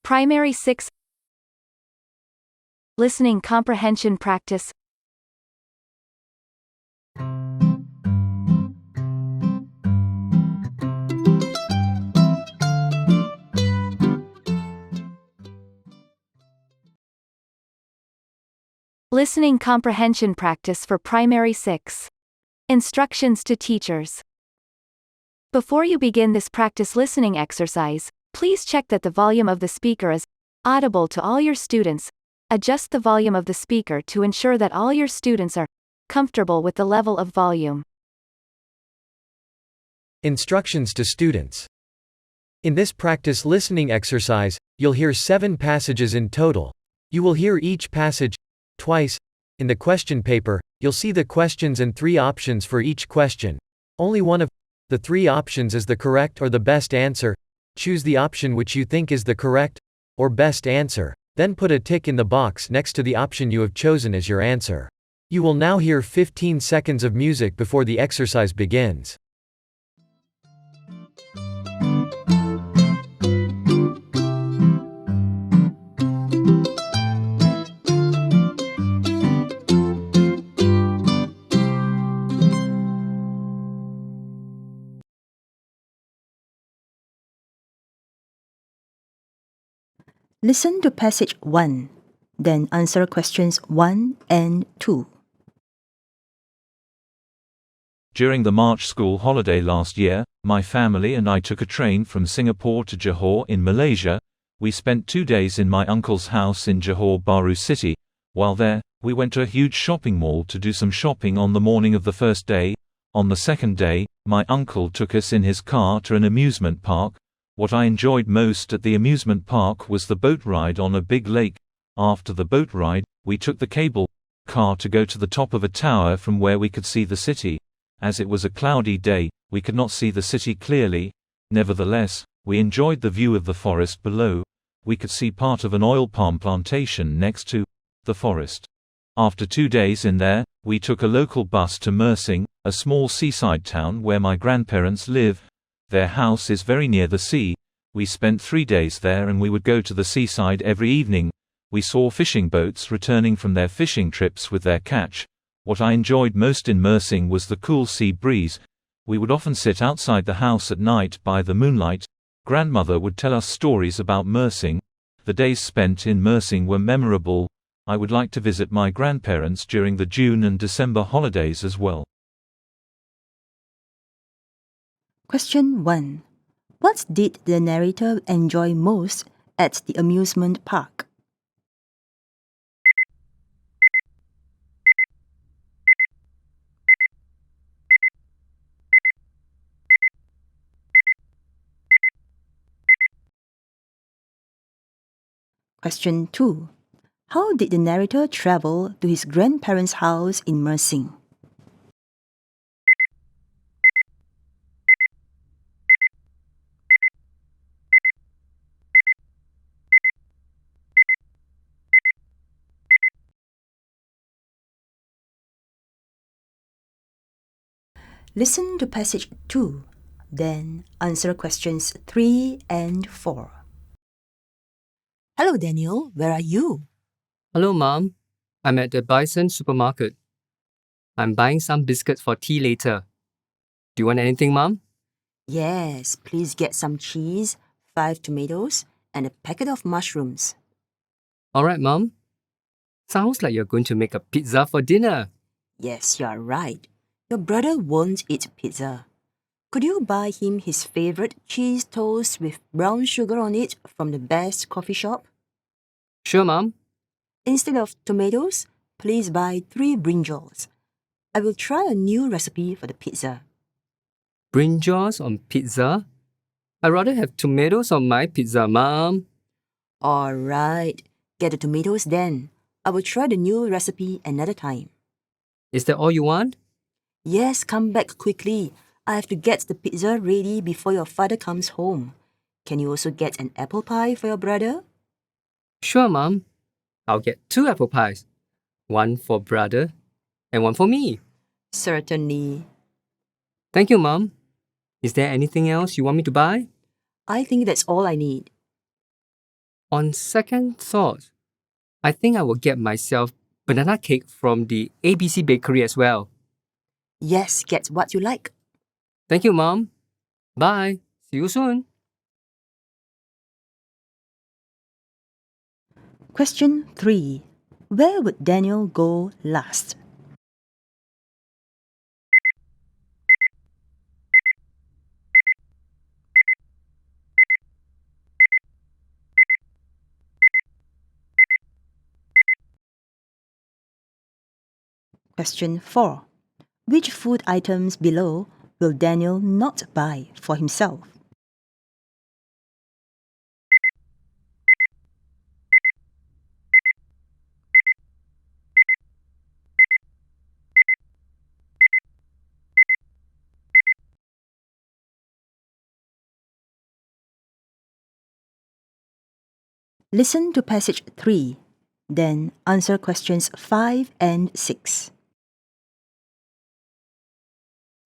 Primary 6 Listening Comprehension Practice. Listening Comprehension Practice for Primary 6. Instructions to teachers. Before you begin this practice listening exercise, please check that the volume of the speaker is audible to all your students. Adjust the volume of the speaker to ensure that all your students are comfortable with the level of volume. Instructions to students. In this practice listening exercise, you'll hear 7 passages in total. You will hear each passage twice. In the question paper, you'll see the questions and 3 options for each question. Only one of the 3 options is the correct or the best answer. Choose the option which you think is the correct or best answer, then put a tick in the box next to the option you have chosen as your answer. You will now hear 15 seconds of music before the exercise begins. Listen to passage 1, then answer questions 1 and 2. During the March school holiday last year, my family and I took a train from Singapore to Johor in Malaysia. We spent 2 days in my uncle's house in Johor Bahru City. While there, we went to a huge shopping mall to do some shopping on the morning of the first day. On the second day, my uncle took us in his car to an amusement park. What I enjoyed most at the amusement park was the boat ride on a big lake. After the boat ride, we took the cable car to go to the top of a tower from where we could see the city. As it was a cloudy day, we could not see the city clearly. Nevertheless, we enjoyed the view of the forest below. We could see part of an oil palm plantation next to the forest. After 2 days in there, we took a local bus to Mersing, a small seaside town where my grandparents live. Their house is very near the sea. We spent 3 days there and we would go to the seaside every evening. We saw fishing boats returning from their fishing trips with their catch. What I enjoyed most in Mersing was the cool sea breeze. We would often sit outside the house at night by the moonlight. Grandmother would tell us stories about Mersing. The days spent in Mersing were memorable. I would like to visit my grandparents during the June and December holidays as well. Question 1. What did the narrator enjoy most at the amusement park? Question 2. How did the narrator travel to his grandparents' house in Mersing? Listen to passage 2, then answer questions 3 and 4. Hello, Daniel. Where are you? Hello, Mom. I'm at the Bison supermarket. I'm buying some biscuits for tea later. Do you want anything, Mom? Yes, please get some cheese, 5 tomatoes, and a packet of mushrooms. All right, Mom. Sounds like you're going to make a pizza for dinner. Yes, you are right. Your brother won't eat pizza. Could you buy him his favorite cheese toast with brown sugar on it from the best coffee shop? Sure, Mom. Instead of tomatoes, please buy 3 brinjals. I will try a new recipe for the pizza. Brinjals on pizza? I'd rather have tomatoes on my pizza, Mom. All right, get the tomatoes then. I will try the new recipe another time. Is that all you want? Yes, come back quickly. I have to get the pizza ready before your father comes home. Can you also get an apple pie for your brother? Sure, Mom. I'll get 2 apple pies. 1 for brother and 1 for me. Certainly. Thank you, Mom. Is there anything else you want me to buy? I think that's all I need. On second thought, I think I will get myself banana cake from the ABC bakery as well. Yes, get what you like. Thank you, Mom. Bye. See you soon. Question 3. Where would Daniel go last? Question 4. Which food items below will Daniel not buy for himself? Listen to passage 3, then answer questions 5 and 6.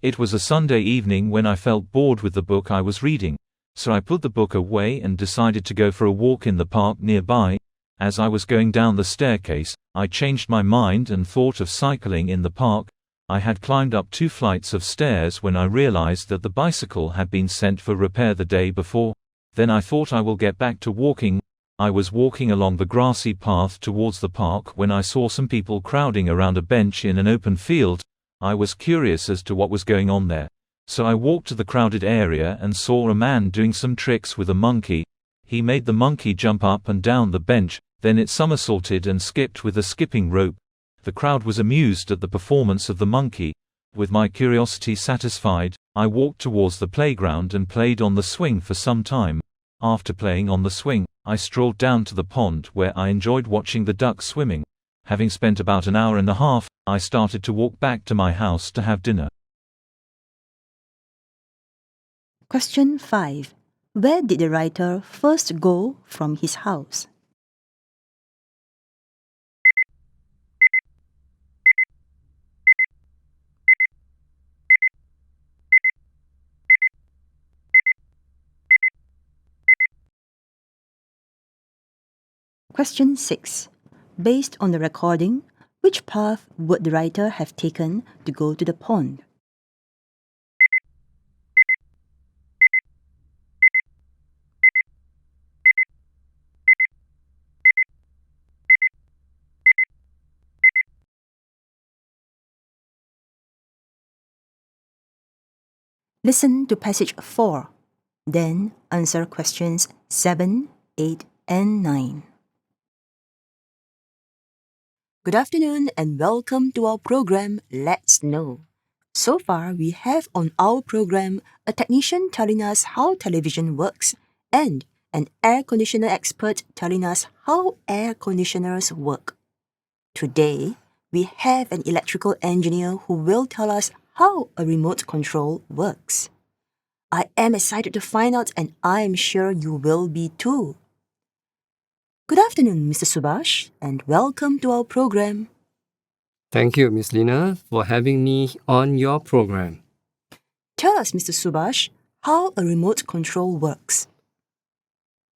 It was a Sunday evening when I felt bored with the book I was reading, so I put the book away and decided to go for a walk in the park nearby. As I was going down the staircase, I changed my mind and thought of cycling in the park. I had climbed up 2 flights of stairs when I realized that the bicycle had been sent for repair the day before. Then I thought I will get back to walking. I was walking along the grassy path towards the park when I saw some people crowding around a bench in an open field. I was curious as to what was going on there. So I walked to the crowded area and saw a man doing some tricks with a monkey. He made the monkey jump up and down the bench, then it somersaulted and skipped with a skipping rope. The crowd was amused at the performance of the monkey. With my curiosity satisfied, I walked towards the playground and played on the swing for some time. After playing on the swing, I strolled down to the pond where I enjoyed watching the ducks swimming. Having spent about an hour and a half, I started to walk back to my house to have dinner. Question 5. Where did the writer first go from his house? Question 6. Based on the recording, which path would the writer have taken to go to the pond? Listen to passage 4, then answer questions 7, 8, and 9. Good afternoon and welcome to our program Let's Know. So far, we have on our program a technician telling us how television works and an air conditioner expert telling us how air conditioners work. Today, we have an electrical engineer who will tell us how a remote control works. I am excited to find out and I am sure you will be too. Good afternoon, Mr. Subhash, and welcome to our program. Thank you, Miss Lina, for having me on your program. Tell us, Mr. Subhash, how a remote control works.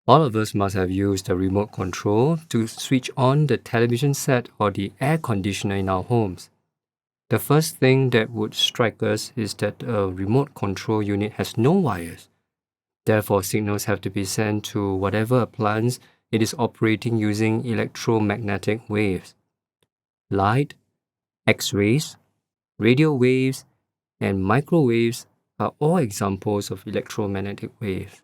All of us must have used a remote control to switch on the television set or the air conditioner in our homes. The first thing that would strike us is that a remote control unit has no wires. Therefore, signals have to be sent to whatever appliance it is operating using electromagnetic waves. Light, X-rays, radio waves, and microwaves are all examples of electromagnetic waves.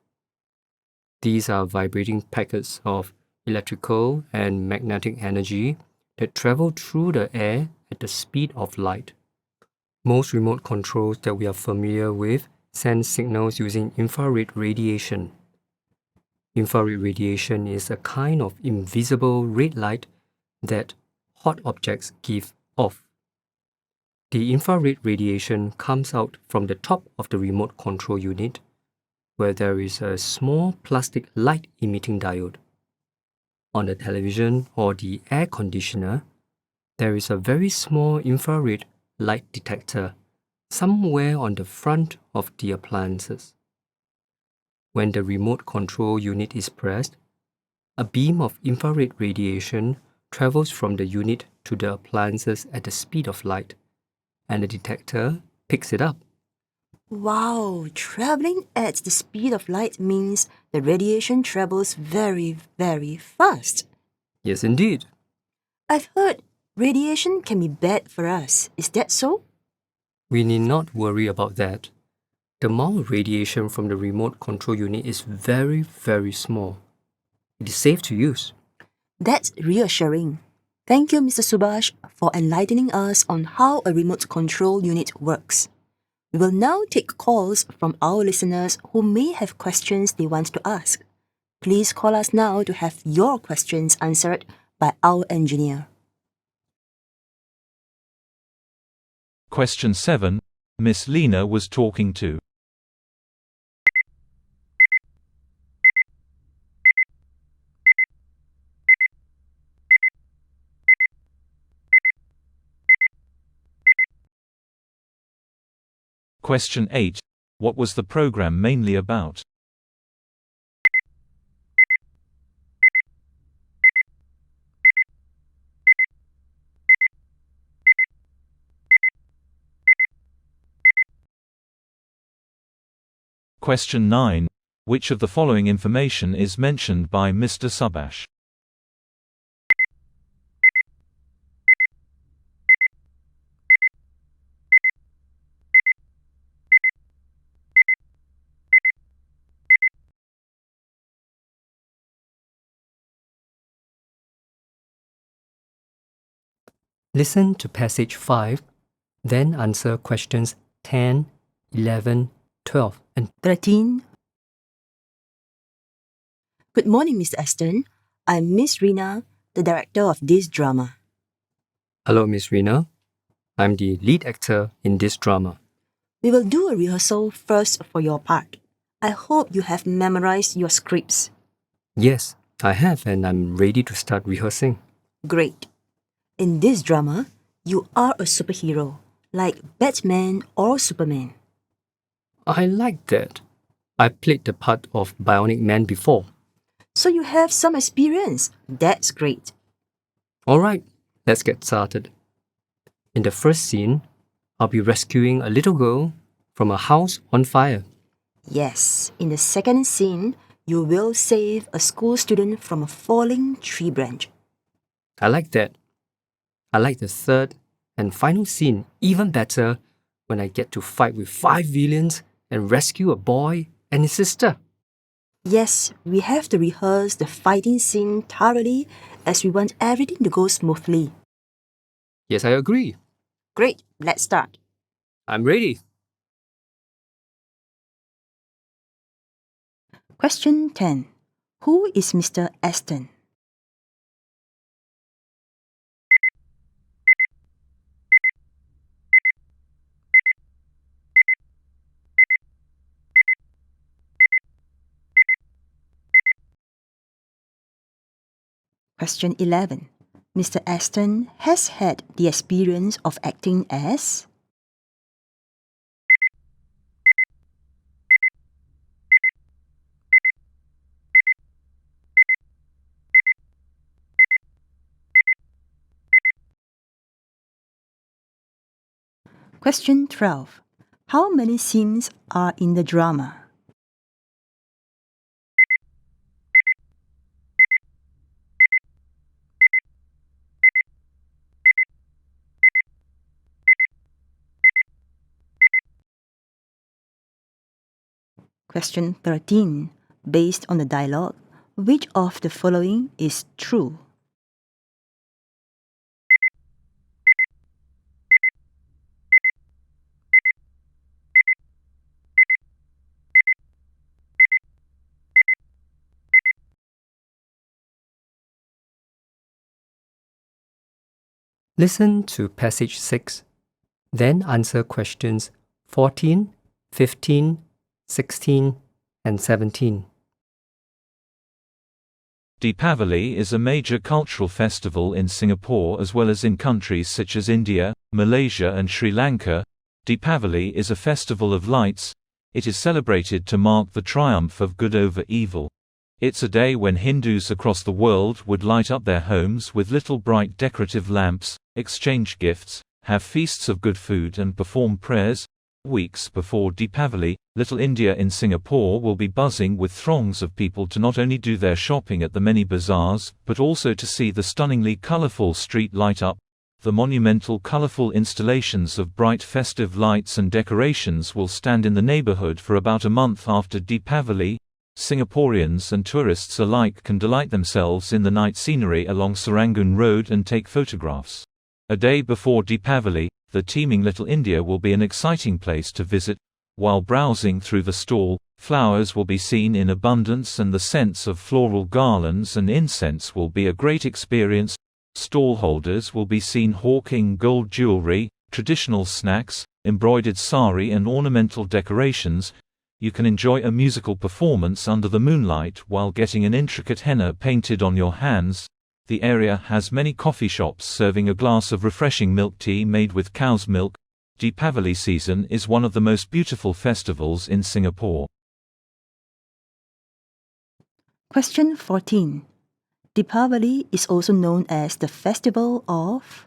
These are vibrating packets of electrical and magnetic energy that travel through the air at the speed of light. Most remote controls that we are familiar with send signals using infrared radiation. Infrared radiation is a kind of invisible red light that hot objects give off. The infrared radiation comes out from the top of the remote control unit, where there is a small plastic light-emitting diode. On the television or the air conditioner, there is a very small infrared light detector somewhere on the front of the appliances. When the remote control unit is pressed, A beam of infrared radiation travels from the unit to the appliances at the speed of light, and the detector picks it up. Wow, traveling at the speed of light means the radiation travels very, very fast. Yes, indeed. I've heard radiation can be bad for us. Is that so? We need not worry about that. The amount of radiation from the remote control unit is very, very small. It is safe to use. That's reassuring. Thank you, Mr. Subhash, for enlightening us on how a remote control unit works. We will now take calls from our listeners who may have questions they want to ask. Please call us now to have your questions answered by our engineer. Question 7. Miss Lena was talking to. Question 8. What was the program mainly about? Question 9. Which of the following information is mentioned by Mr. Subhash? Listen to passage 5, then answer questions 10, 11, 12, and 13. Good morning, Mr. Aston. I'm Miss Rina, the director of this drama. Hello, Miss Rina. I'm the lead actor in this drama. We will do a rehearsal first for your part. I hope you have memorized your scripts. Yes, I have, and I'm ready to start rehearsing. Great. In this drama, you are a superhero, like Batman or Superman. I like that. I played the part of Bionic Man before. So you have some experience. That's great. Alright, let's get started. In the first scene, I'll be rescuing a little girl from a house on fire. Yes, in the second scene, you will save a school student from a falling tree branch. I like that. I like the third and final scene even better when I get to fight with 5 villains and rescue a boy and his sister. Yes, we have to rehearse the fighting scene thoroughly as we want everything to go smoothly. Yes, I agree. Great, let's start. I'm ready. Question 10. Who is Mr. Aston? Question 11. Mr. Aston has had the experience of acting as. Question 12. How many scenes are in the drama? Question 13. Based on the dialogue, which of the following is true? Listen to passage 6, then answer questions 14, 15, 16, and 17. Deepavali is a major cultural festival in Singapore as well as in countries such as India, Malaysia and Sri Lanka. Deepavali is a festival of lights. It is celebrated to mark the triumph of good over evil. It's a day when Hindus across the world would light up their homes with little bright decorative lamps, exchange gifts, have feasts of good food and perform prayers. Weeks before Deepavali, Little India in Singapore will be buzzing with throngs of people to not only do their shopping at the many bazaars, but also to see the stunningly colourful street light up. The monumental colourful installations of bright festive lights and decorations will stand in the neighbourhood for about a month after Deepavali. Singaporeans and tourists alike can delight themselves in the night scenery along Serangoon Road and take photographs. A day before Deepavali, the teeming Little India will be an exciting place to visit. While browsing through the stall, flowers will be seen in abundance and the scents of floral garlands and incense will be a great experience. Stallholders will be seen hawking gold jewelry, traditional snacks, embroidered sari and ornamental decorations. You can enjoy a musical performance under the moonlight while getting an intricate henna painted on your hands. The area has many coffee shops serving a glass of refreshing milk tea made with cow's milk. Deepavali season is one of the most beautiful festivals in Singapore. Question 14. Deepavali is also known as the Festival of...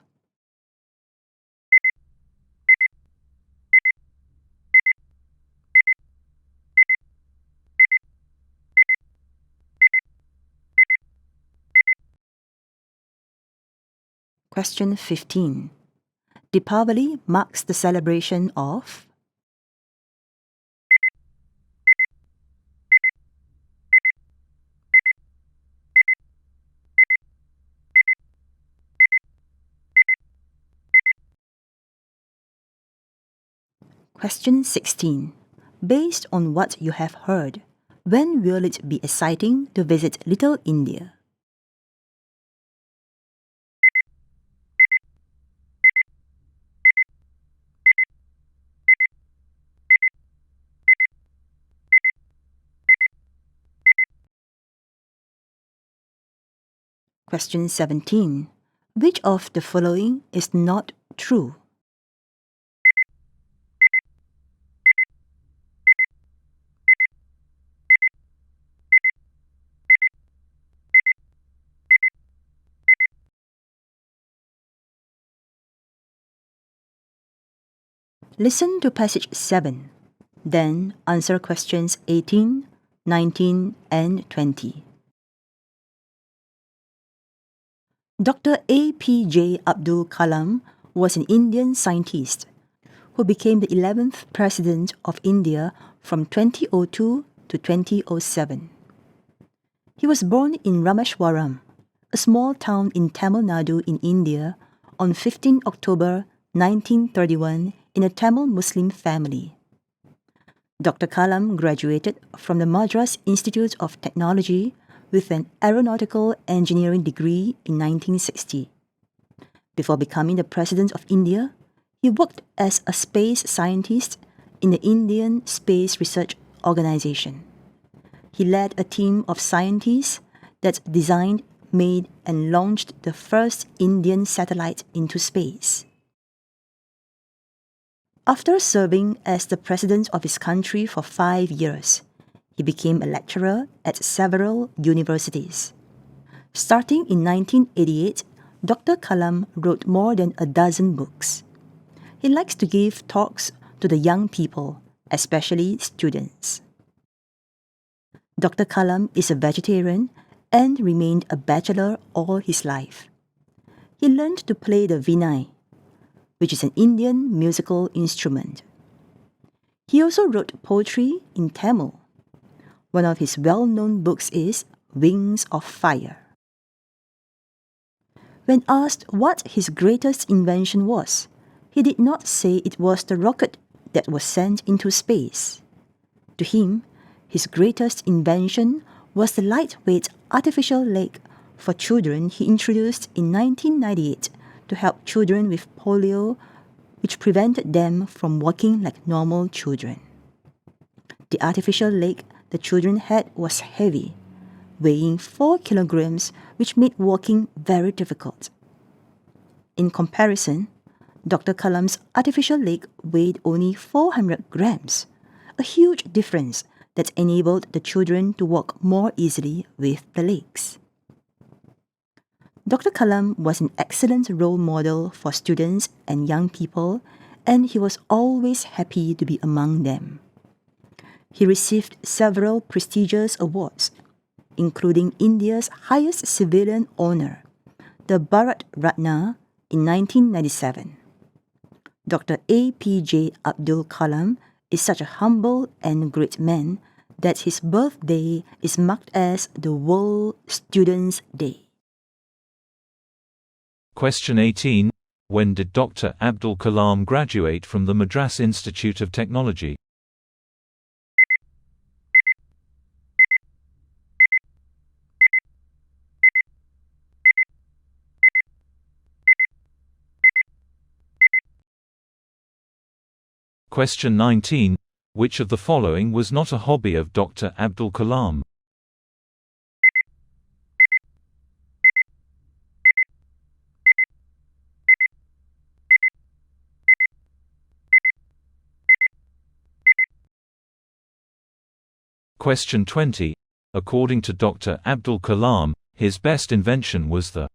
Question 15. Deepavali marks the celebration of... Question 16. Based on what you have heard, when will it be exciting to visit Little India? Question 17. Which of the following is not true? Listen to passage 7. Then answer questions 18, 19, and 20. Dr. APJ Abdul Kalam was an Indian scientist who became the 11th President of India from 2002 to 2007. He was born in Rameshwaram, a small town in Tamil Nadu in India, on 15 October 1931 in a Tamil Muslim family. Dr. Kalam graduated from the Madras Institute of Technology with an aeronautical engineering degree in 1960. Before becoming the President of India, he worked as a space scientist in the Indian Space Research Organization. He led a team of scientists that designed, made, and launched the first Indian satellite into space. After serving as the president of his country for 5 years, he became a lecturer at several universities. Starting in 1988, Dr. Kalam wrote more than a dozen books. He likes to give talks to the young people, especially students. Dr. Kalam is a vegetarian and remained a bachelor all his life. He learned to play the Vinay, which is an Indian musical instrument. He also wrote poetry in Tamil. One of his well-known books is Wings of Fire. When asked what his greatest invention was, he did not say it was the rocket that was sent into space. To him, his greatest invention was the lightweight artificial leg for children he introduced in 1998 to help children with polio, which prevented them from walking like normal children. The artificial leg the children had was heavy, weighing 4 kilograms, which made walking very difficult. In comparison, Dr. Kalam's artificial leg weighed only 400 grams, a huge difference that enabled the children to walk more easily with the legs. Dr. Kalam was an excellent role model for students and young people, and he was always happy to be among them. He received several prestigious awards, including India's highest civilian honor, the Bharat Ratna, in 1997. Dr. APJ Abdul Kalam is such a humble and great man that his birthday is marked as the World Students' Day. Question 18. When did Dr. Abdul Kalam graduate from the Madras Institute of Technology? Question 19. Which of the following was not a hobby of Dr. Abdul Kalam? Question 20. According to Dr. Abdul Kalam, his best invention was the